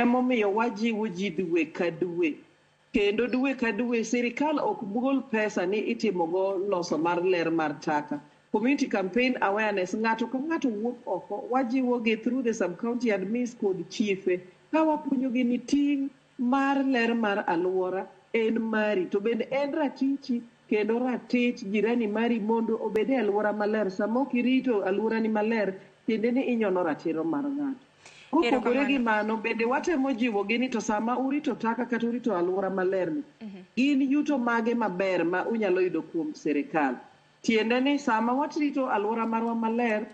emomiyo wajiwo ji dwe ka dwe. Kendo dwe ka dwe sirikal ok gol pesa ni itimogo loso mar ler mar taka. Community campaign awareness, ng'ato ka ng'ato wuok oko, wajiwo gi through the sub-county admins kod chiefe, ka wapuonjo gi ni ting' mar ler mar alwora en mari, to bende en ratichi kendo ratich jirani mari mondo obede alwora maler. Sama ok irito alwora ni maler, tiende ni inyono ratiro mar ng'ato. Kopogore gi mano, bende watemo jiwo gi ni to sama urito taka kata urito alwora maler ni, gin yuto mage maber ma unyalo yudo kuom sirikal. Tiende ni sama watrito alwora marwa maler,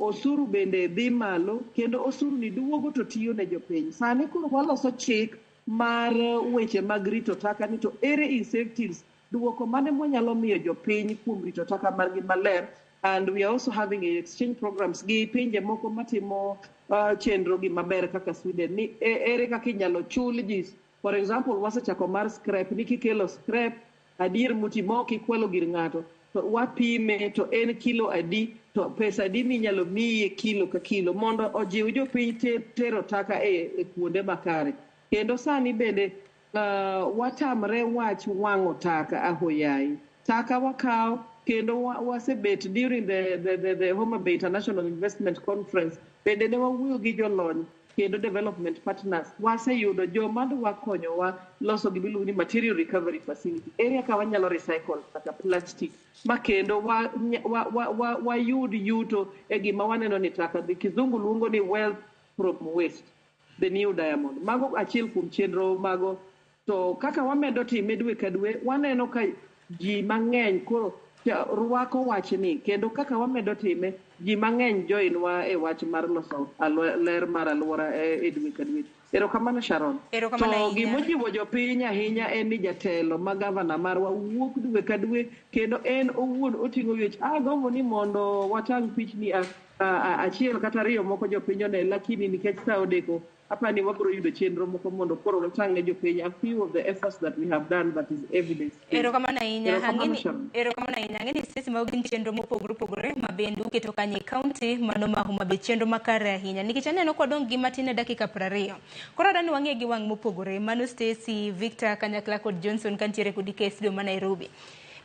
osuru bende dhi malo, kendo osuru ni duogo to tiyo ne jopiny. Sani koro waloso chik mar weche mag rito taka ni to ere incentives, duoko mane mwanyalo miyo jopiny kuom rito taka margi maler. And we are also having exchange programs gi pinje moko matimo chenro gi maber kaka Sweden. Ni ere kaka inyalo chul ji. For example, wasechako mar scrap, ni kikelo scrap adier mutimo kikwalo gir ng'ato, to wapime to en kilo adi, to pesa adi minyalo miye kilo ka kilo, mondo ojiw jopiny tero taka e kuonde makare. Kendo sani bende watamre wach wang'o taka ahoyayi. Taka wakaw kendo wasebet during the Homa Bay International Investment Conference, bende ne wawuoyo gi jolony kendo development partners. Waseyudo joma wakonyowa loso gimiluongo ni material recovery facility. Area ka wanyalo recycle kata plastic ma kendo wayud yuto e gima waneno ni taka. Kizungu luongo ni wealth from waste, the new diamond. Mago achiel kuom chenro mago. To kaka wamedo time dwe ka dwe, waneno ka ji mang'eny koro rwako wachni, kendo kaka wamedo time, ji mang'eny join wa e wach mar loso ler mar alwora e dwe ka dwe. Erokamano Sharon. To gimojiwo jopiny ahinya en ni jatelo ma gavana marwa wuok dwe ka dwe, kendo en owuon oting'o wech. Gombo ni mondo watang' pichni achiel kata ariyo moko jopiny one, lakini nikech sa odeko, apani wabiro yudo chenro moko mondo koro watang' ne jopiny a few of the efforts that we have done that is evidence. Erokamano ahinya. Ng'eni sisi ma gin chenro mopogore opogore ma bende uketo kanye e kaunti mano ma Homa Bay, chenro makare ahinya. Nikech aneno kwadong' gi matin e dakika 20. Koro adani wang'e gi wang' mopogore. Mano Stacy, Victor, kanyakla kod Johnson kantiere kod KSD ma Nairobi.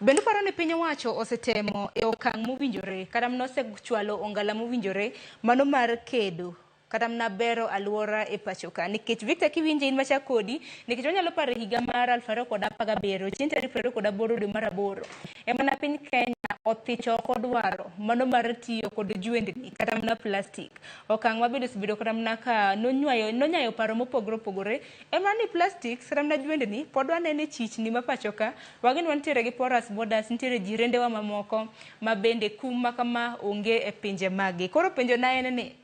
Bende paro ni piny owacho osetemo e okang' mowinjore kata nosechwalo ongala mowinjore mano mar kedo kata mna bero alwora e pacho ka. Nikech Victor kiwinje in macha kodi, nikech wanyalo paro higa mar 2017 chieng' tarik 28 dwe mar 8 emana piny Kenya othicho kodwaro mano mar tiyo kod jwendni kata mna plastic. Okang' mabedo sibedo kata mna ka nonyayo paro mopogore opogore emani plastic kata mna jwendni pod wanene chichni ma pacho ka. Wageni wantiere gi Porous Borders, nitiere jirendewa mamoko ma bende kuma kama onge e pinje magi. Koro penjo na en ni